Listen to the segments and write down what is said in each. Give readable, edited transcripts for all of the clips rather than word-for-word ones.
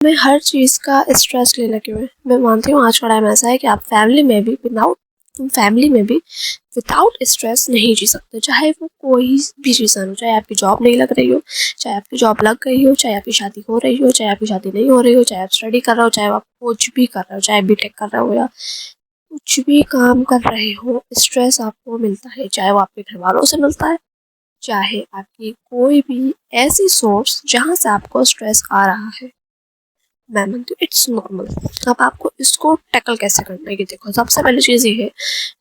मैं हर चीज़ का स्ट्रेस ले लगे हुए। मैं मानती हूँ आज का टाइम ऐसा है कि आप फैमिली में भी विदाउट स्ट्रेस नहीं जी सकते, चाहे वो कोई भी रीज़न हो। चाहे आपकी जॉब नहीं लग रही हो, चाहे आपकी जॉब लग गई हो, चाहे आपकी शादी हो रही हो, चाहे आपकी शादी नहीं हो रही हो, चाहे आप स्टडी कर रहे हो, चाहे आप कुछ भी कर रहे हो, चाहे बीटेक कर रहे हो या कुछ भी काम कर रहे हो, स्ट्रेस आपको मिलता है। चाहे वो आपके घर वालों से मिलता है, चाहे आपकी कोई भी ऐसी सोर्स जहाँ से आपको स्ट्रेस आ रहा है। मैं मानती हूँ इट्स नॉर्मल। अब आपको इसको टैकल कैसे करना है कि देखो, सबसे पहली चीज़ ये है,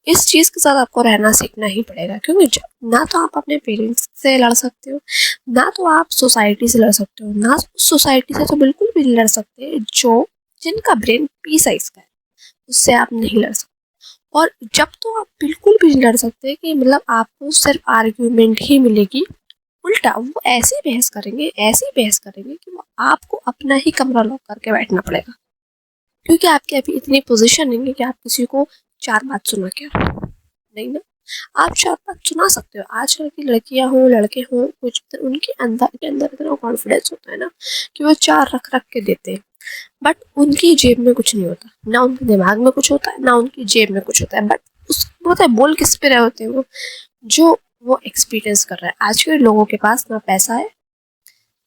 इस चीज़ के साथ आपको रहना सीखना ही पड़ेगा। क्योंकि ना तो आप अपने पेरेंट्स से लड़ सकते हो, ना तो आप सोसाइटी से लड़ सकते हो, ना सोसाइटी से तो बिल्कुल भी नहीं लड़ सकते जो जिनका ब्रेन पी साइज का है, उससे आप नहीं लड़ सकते। और जब तो आप बिल्कुल भी नहीं लड़ सकते कि मतलब आपको सिर्फ आर्ग्यूमेंट ही मिलेगी, उल्टा वो ऐसी बहस करेंगे कि वो आपको अपना ही कमरा लॉक करके बैठना पड़ेगा। क्योंकि आपकी अभी इतनी पोजीशन नहीं है कि आप किसी को 4 बात सुना के नहीं ना। आप 4 बात सुना सकते हो। आजकल की लड़कियां हो लड़के हो, कुछ उनके अंदर इतना कॉन्फिडेंस होता है ना कि वो 4 रख रख के देते हैं, बट उनकी जेब में कुछ नहीं होता, ना उनके दिमाग में कुछ होता है, ना उनकी जेब में कुछ होता है। बट उस पता है बोल किस पे रहे होते हैं वो, जो वो एक्सपीरियंस कर रहा है। आज के लोगों के पास ना पैसा है,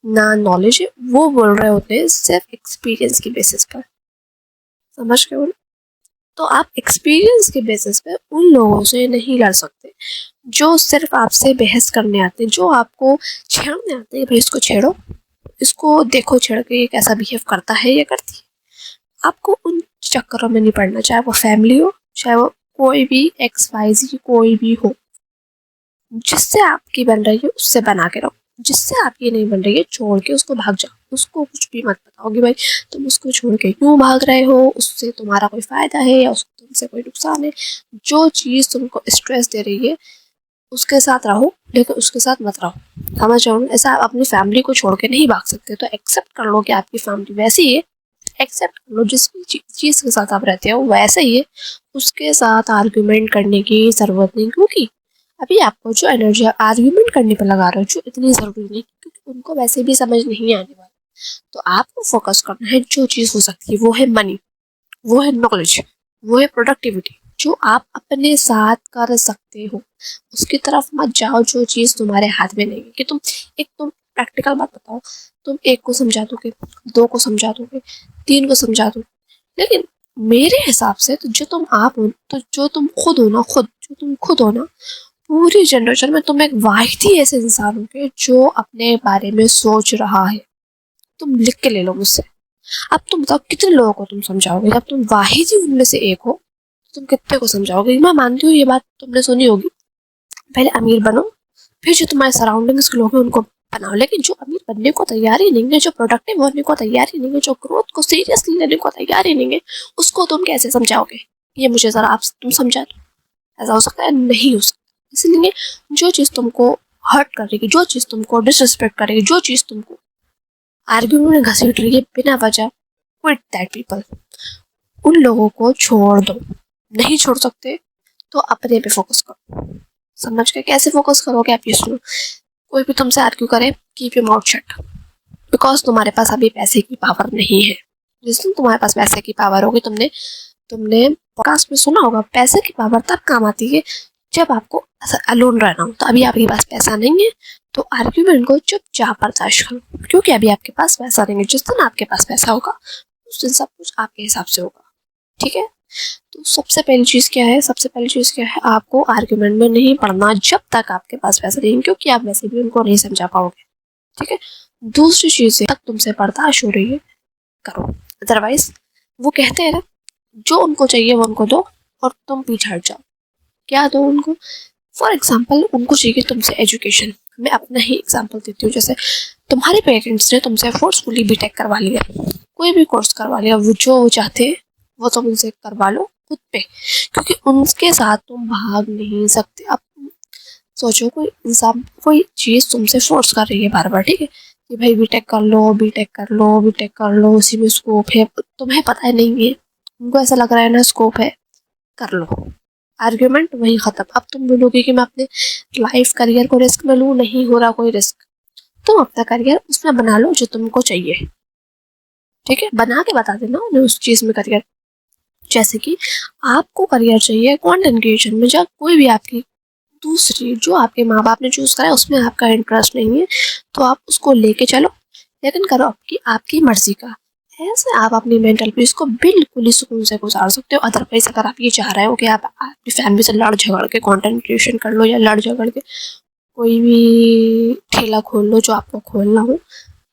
ना नॉलेज है, वो बोल रहे होते हैं सिर्फ एक्सपीरियंस की बेसिस पर। समझ गए बोल? तो आप एक्सपीरियंस के बेसिस पे उन लोगों से नहीं लड़ सकते जो सिर्फ आपसे बहस करने आते हैं, जो आपको छेड़ने आते हैं। भाई इसको छेड़ो, इसको देखो छेड़ के ये कैसा बिहेव करता है या करती है। आपको उन चक्करों में नहीं पड़ना, चाहे वो फैमिली हो, चाहे वो कोई भी XYZ कोई भी हो। जिससे आपकी बन रही है उससे बना के रहो, जिससे आपकी नहीं बन रही है छोड़ के उसको भाग जाओ। उसको कुछ भी मत बताओ कि भाई तुम उसको छोड़ के क्यों भाग रहे हो, उससे तुम्हारा कोई फायदा है या उसको तुमसे कोई नुकसान है। जो चीज़ तुमको स्ट्रेस दे रही है उसके साथ रहो, लेकिन उसके साथ मत रहो। समझ रहे हो? ऐसा आप अपनी फैमिली को छोड़ के नहीं भाग सकते। तो एक्सेप्ट कर लो कि आपकी फैमिली वैसी है, एक्सेप्ट कर लो जिस भी चीज़ के साथ आप रहते हो वैसे ही है। उसके साथ आर्ग्यूमेंट करने की ज़रूरत नहीं, क्योंकि अभी आपको जो एनर्जी आर्ग्यूमेंट करने पर लगा रहे हो जो इतनी ज़रूरी नहीं, क्योंकि उनको वैसे भी समझ नहीं आने वाला। तो आपको फोकस करना है जो चीज़ हो सकती है, वो है मनी, वो है नॉलेज, वो है प्रोडक्टिविटी, जो आप अपने साथ कर सकते हो। उसकी तरफ मत जाओ जो चीज़ तुम्हारे हाथ में नहीं है। कि तुम प्रैक्टिकल बात बताओ, तुम 1 को समझा दोगे, 2 को समझा दोगे, 3 को समझा दोगे, लेकिन मेरे हिसाब से तो जो तुम आप हो, तो जो तुम खुद हो ना, जो तुम खुद हो ना, पूरी जनरेशन में तुम एक वाहिद ही ऐसे इंसान होंगे जो अपने बारे में सोच रहा है। तुम लिख के ले लो मुझसे। अब तुम बताओ कितने लोगों को तुम समझाओगे? जब तुम वाहिद ही उनमें से एक हो तो तुम कितने को समझाओगे? मैं मानती हूँ ये बात तुमने सुनी होगी, पहले अमीर बनो, फिर जो तुम्हारे सराउंडिंग्स के लोग हैं उनको बनाओ। लेकिन जो अमीर बनने को तैयार ही नहीं है, जो प्रोडक्टिव होने को तैयार ही नहीं है, जो ग्रोथ को सीरियसली लेने को तैयार ही नहीं है, उसको तुम कैसे समझाओगे? ये मुझे जरा आप तुम समझा दो। ऐसा हो सकता है? नहीं हो सकता। इसलिए जो चीज़ तुमको हर्ट करेगी, जो चीज़ तुमको डिसरिस्पेक्ट करेगी, जो चीज़ तुमको आर्ग्यूमेंट में घसीट रही है बिना वजह, क्विट दैट पीपल। उन लोगों को छोड़ दो। नहीं छोड़ सकते तो अपने पे फोकस करो। समझ के कैसे फोकस करोगे? आप ये सुनो, कोई भी तुमसे आर्ग्यू करे, keep your mouth shut, because तुम्हारे पास अभी पैसे की पावर नहीं है। जिस दिन तुम्हारे पास पैसे की पावर होगी, तुमने तुमने पॉडकास्ट में सुना होगा, पैसे की पावर तब काम आती है जब आपको अलोन रहना हो। तो अभी आपके पास पैसा नहीं है, तो आर्ग्यूमेंट को चुपचाप बर्दाश्त करो, क्योंकि अभी आपके पास पैसा नहीं है। जिस दिन आपके पास पैसा होगा उस दिन सब कुछ आपके हिसाब से होगा। ठीक है? तो सबसे पहली चीज़ क्या है? आपको आर्ग्यूमेंट में नहीं पड़ना जब तक आपके पास पैसा नहीं है, क्योंकि आप वैसे भी उनको नहीं समझा पाओगे। ठीक है? दूसरी चीज़ है, तक तुमसे बर्दाश्त हो रही है करो, अदरवाइज वो कहते हैं ना, जो उनको चाहिए वो उनको दो और तुम पीछे हट जाओ। क्या दो उनको? फॉर एग्जाम्पल, उनको चाहिए तुमसे एजुकेशन। मैं अपना ही एग्जाम्पल देती हूँ। जैसे तुम्हारे पेरेंट्स ने तुमसे फोर्सफुली बीटेक करवा लिया, कोई भी कोर्स करवा लिया, वो जो चाहते हैं वो तुम उनसे करवा लो खुद पे, क्योंकि उनके साथ तुम भाग नहीं सकते। अब सोचो, कोई इंसान कोई चीज़ तुमसे फोर्स कर रही है बार बार, ठीक है, कि भाई बीटेक कर लो, बीटेक कर लो, बीटेक कर लो, उसी में स्कोप है। तुम्हें पता है नहीं है, उनको ऐसा लग रहा है ना स्कोप है, कर लो। आर्ग्यूमेंट वहीं खत्म। अब तुम बोलोगे कि मैं अपने लाइफ करियर को रिस्क में लूँ, नहीं हो रहा कोई रिस्क। तुम अपना करियर उसमें बना लो जो तुमको चाहिए। ठीक है, बना के बता देना उन्हें उस चीज़ में करियर। जैसे कि आपको करियर चाहिए कंटेंट क्रिएशन में, जब कोई भी आपकी दूसरी जो आपके माँ बाप ने चूज़ करा है उसमें आपका इंटरेस्ट नहीं है, तो आप उसको लेके चलो, लेकिन करो आपकी आपकी मर्जी का। ऐसे आप अपनी मेंटल पीस को बिल्कुल ही सुकून से गुजार सकते हो। अदरवाइज अगर आप ये चाह रहे हो कि आप आपकी फैमिली से लड़ झगड़ के कंटेंट क्रिएशन कर लो, या लड़ झगड़ के कोई भी ठेला खोल लो जो आपको खोलना हो,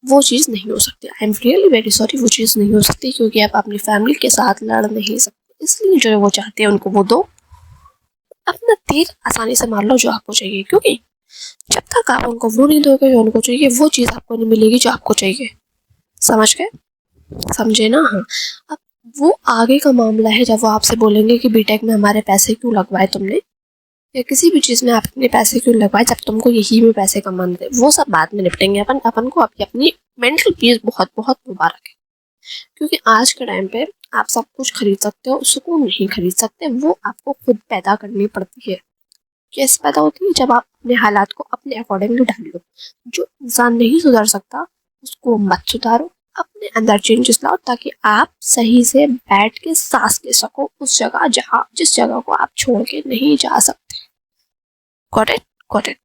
वो चीज़ नहीं हो सकती। I am really very sorry, वो चीज़ नहीं हो सकती, क्योंकि आप अपनी फैमिली के साथ लड़ नहीं सकते। इसलिए जो वो चाहते हैं उनको वो दो, अपना तीर आसानी से मार लो जो आपको चाहिए, क्योंकि जब तक आप उनको वो नहीं दोगे जो उनको चाहिए, वो चीज़ आपको नहीं मिलेगी जो आपको चाहिए। समझ गए? समझे ना? हाँ। अब वो आगे का मामला है जब वो आपसे बोलेंगे कि बीटेक में हमारे पैसे क्यों लगवाए तुमने, या किसी भी चीज़ में आपने पैसे क्यों लगवाए जब तुमको यही में पैसे कमाने थे, वो सब बाद में निपटेंगे। अपन को अपनी मेंटल पीस बहुत बहुत मुबारक है, क्योंकि आज के टाइम पे आप सब कुछ खरीद सकते हो, सुकून नहीं खरीद सकते, वो आपको खुद पैदा करनी पड़ती है। कैसे पैदा होती है? जब आप अपने हालात को अपने अकॉर्डिंगली ढाल लो। जो इंसान नहीं सुधर सकता उसको मत सुधारो, अपने अंदर चेंजेस लाओ, ताकि आप सही से बैठ के सांस ले सको उस जगह जिस जगह को आप छोड़ के नहीं जा सकते। Got it? Got it?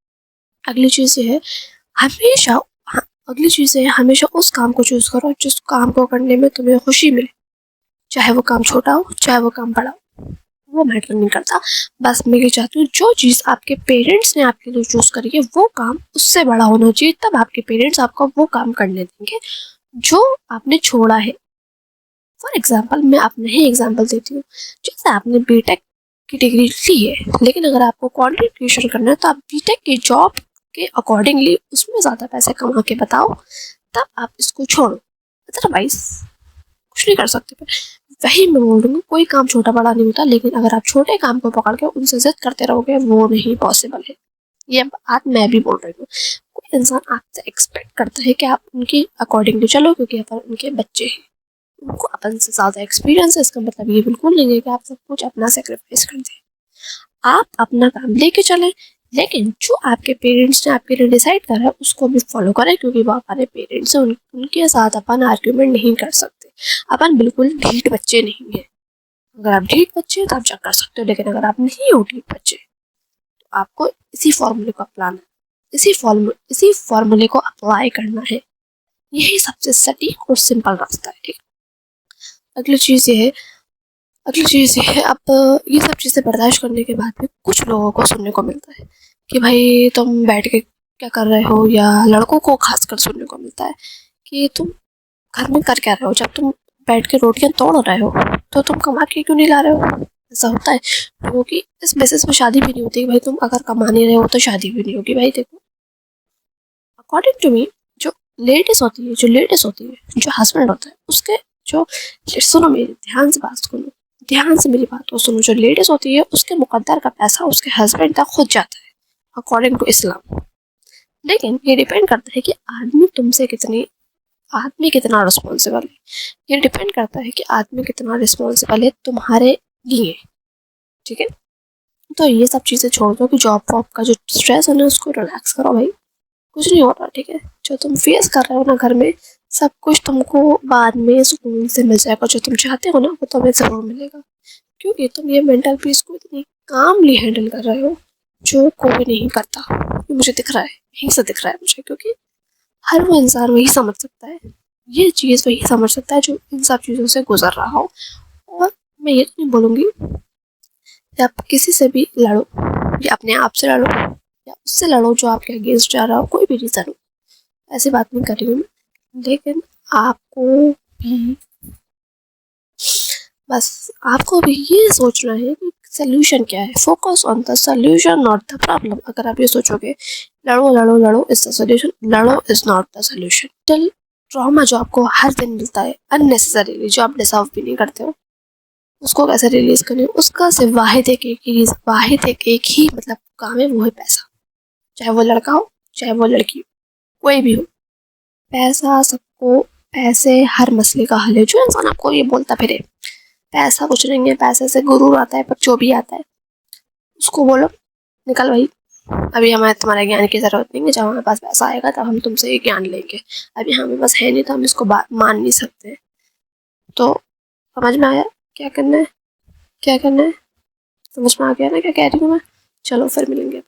अगली चीज़ ये है, हमेशा अगली चीज़ है, हमेशा उस काम को चूज करो जिस काम को करने में तुम्हें खुशी मिले, चाहे वो काम छोटा हो चाहे वो काम बड़ा हो, वो मैटर नहीं करता। बस मैं ये चाहती हूँ जो चीज़ आपके पेरेंट्स ने आपके लिए चूज करी है वो काम उससे बड़ा होना चाहिए, तब आपके पेरेंट्स आपको वो काम करने देंगे जो आपने छोड़ा है। फॉर एग्जाम्पल, मैं अपना ही एग्जाम्पल देती हूँ। जैसे आपने बीटेक की डिग्री ली है, लेकिन अगर आपको कंटेंट क्रिएशन करना है तो आप बीटेक की जॉब के अकॉर्डिंगली उसमें ज़्यादा पैसे कमा के बताओ, तब आप इसको छोड़ो। अदरवाइज कुछ नहीं कर सकते। फिर वही मैं बोल दूँगी, कोई काम छोटा बड़ा नहीं होता, लेकिन अगर आप छोटे काम को पकड़ के उनसे जिद करते रहोगे वो नहीं पॉसिबल है। ये बात मैं भी बोल रही हूँ। कोई इंसान आपसे एक्सपेक्ट करता है कि आप उनकी अकॉर्डिंगली चलो, क्योंकि अपन उनके बच्चे हैं, उनको अपन से ज़्यादा एक्सपीरियंस है। इसका मतलब ये बिल्कुल नहीं है कि आप सब कुछ अपना सेक्रीफाइस कर दें। आप अपना काम लेके चलें, लेकिन जो आपके पेरेंट्स ने आपके लिए डिसाइड करा है उसको भी फॉलो करें, क्योंकि वो हमारे पेरेंट्स हैं। उनके साथ अपन आर्ग्यूमेंट नहीं कर सकते। अपन बिल्कुल ढीठ बच्चे नहीं हैं। अगर आप ढीठ बच्चे हैं तो आप चेक कर सकते हो, लेकिन अगर आप नहीं हो ढीठ बच्चे तो आपको इसी फॉर्मूले को अपनाना है, इसी फॉर्मूले को अप्लाई करना है। यही सबसे सटीक और सिंपल रास्ता है। ठीक। अगली चीज़ ये है, अब ये सब चीज़ें बर्दाश्त करने के बाद भी कुछ लोगों को सुनने को मिलता है कि भाई तुम बैठ के क्या कर रहे हो, या लड़कों को खासकर सुनने को मिलता है कि तुम घर में कर क्या रहे हो, जब तुम बैठ के रोटियां तोड़ रहे हो तो तुम कमा के क्यों नहीं ला रहे हो। ऐसा होता है, क्योंकि इस बेसिस में शादी भी नहीं होती भाई, तुम अगर कमा नहीं रहे हो तो शादी भी नहीं होगी। भाई देखो, अकॉर्डिंग टू मी, जो लेडीज होती है, जो हस्बैंड होता है उसके जो, सुनो मेरी ध्यान से बात सुनो, ध्यान से मेरी बात को सुनो। जो लेडीज होती है उसके मुकद्दर का पैसा उसके हस्बैंड तक खुद जाता है अकॉर्डिंग टू इस्लाम। लेकिन ये डिपेंड करता है कि आदमी कितना रिस्पॉन्सिबल है। ये डिपेंड करता है कि आदमी कितना रिस्पॉन्सिबल है तुम्हारे लिए। ठीक है, तो ये सब चीज़ें छोड़ दो कि जॉब वॉब का जो स्ट्रेस है ना उसको रिलैक्स करो भाई, कुछ नहीं हो रहा। ठीक है, जो तुम फेस कर रहे हो ना घर में, सब कुछ तुमको बाद में सुकून से मिल जाएगा। जो तुम चाहते हो ना वो तुम्हें ज़रूर मिलेगा, क्योंकि तुम ये मेंटल पीस को इतनी कामली हैंडल कर रहे हो जो कोई नहीं करता। ये मुझे दिख रहा है, यहीं से दिख रहा है मुझे, क्योंकि हर वो इंसान वही समझ सकता है, ये चीज़ वही समझ सकता है जो इन सब चीज़ों से गुजर रहा हो। और मैं ये तो नहीं बोलूँगी कि आप किसी से भी लड़ो, या अपने आप से लड़ो, या उससे लड़ो जो आपके अगेंस्ट जा रहा हो, कोई भी रीज़न हो, ऐसी बात नहीं कर रही हूँ मैं। लेकिन आपको भी ये सोचना है कि सोल्यूशन क्या है। Focus on the solution not the problem. अगर आप ये सोचोगे लड़ो इज द सोल्यूशन, लड़ो is not the solution. Till trauma जो आपको हर दिन मिलता है अननेसेसरीली, जो आप डिजर्व भी नहीं करते हो, उसको कैसे रिलीज करें, उसका सिर्फ वाहिद एक ही मतलब काम है, वो है पैसा। चाहे वो लड़का हो चाहे वो लड़की हो, कोई भी हो, पैसा सबको, पैसे हर मसले का हल है। जो इंसान आपको ये बोलता फिरे पैसा कुछ नहीं है, पैसे से गुरूर आता है, पर जो भी आता है उसको बोलो निकल भाई, अभी हमें तुम्हारे ज्ञान की ज़रूरत नहीं है, जब हमारे पास पैसा आएगा तब हम तुमसे ये ज्ञान लेंगे। अभी हमें पास है नहीं तो हम इसको मान नहीं सकते। तो समझ में आया क्या करना है, क्या करना है? समझ में आ गया ना क्या कह रही हूँ मैं? चलो फिर मिलेंगे।